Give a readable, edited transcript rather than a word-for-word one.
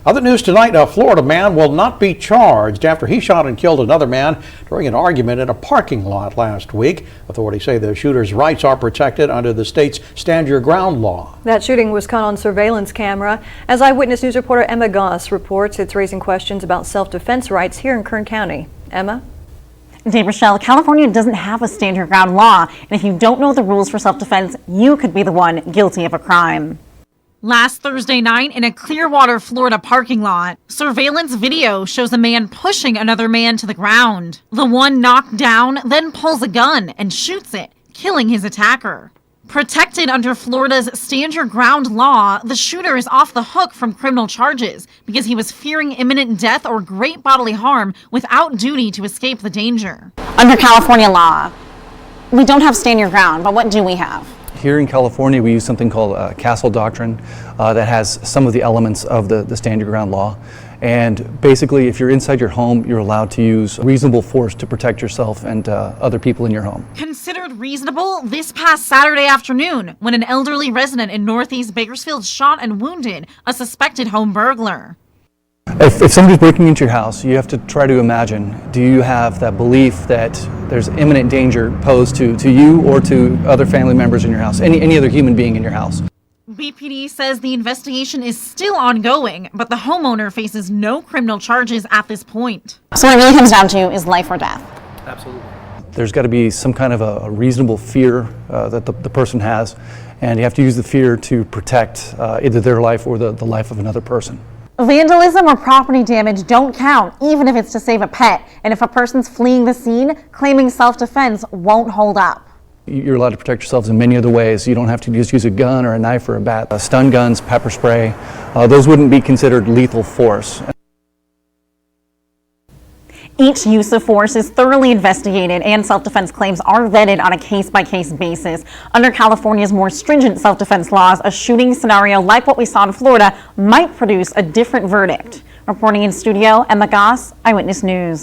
Other news tonight, a Florida man will not be charged after he shot and killed another man during an argument in a parking lot last week. Authorities say the shooter's rights are protected under the state's Stand Your Ground law. That shooting was caught on surveillance camera. As Eyewitness News reporter Emma Goss reports, it's raising questions about self-defense rights here in Kern County. Emma? Dave, Rochelle, California doesn't have a Stand Your Ground law, and if you don't know the rules for self-defense, you could be the one guilty of a crime. Last Thursday night in a Clearwater, Florida parking lot, surveillance video shows a man pushing another man to the ground. The one knocked down then pulls a gun and shoots it, killing his attacker. Protected under Florida's Stand Your Ground law, the shooter is off the hook from criminal charges because he was fearing imminent death or great bodily harm without duty to escape the danger. Under California law, we don't have Stand Your Ground, but what do we have? Here in California, we use something called Castle Doctrine that has some of the elements of the Stand Your Ground law. And basically, if you're inside your home, you're allowed to use reasonable force to protect yourself and other people in your home. Considered reasonable this past Saturday afternoon when an elderly resident in Northeast Bakersfield shot and wounded a suspected home burglar. If somebody's breaking into your house, you have to try to imagine, do you have that belief that there's imminent danger posed to you or to other family members in your house, any other human being in your house? BPD says the investigation is still ongoing, but the homeowner faces no criminal charges at this point. So what it really comes down to is life or death. Absolutely. There's got to be some kind of a reasonable fear that the person has, and you have to use the fear to protect either their life or the life of another person. Vandalism or property damage don't count, even if it's to save a pet. And if a person's fleeing the scene, claiming self-defense won't hold up. You're allowed to protect yourselves in many other ways. You don't have to just use a gun or a knife or a bat. Stun guns, pepper spray, those wouldn't be considered lethal force. Each use of force is thoroughly investigated and self-defense claims are vetted on a case-by-case basis. Under California's more stringent self-defense laws, a shooting scenario like what we saw in Florida might produce a different verdict. Reporting in studio, Emma Goss, Eyewitness News.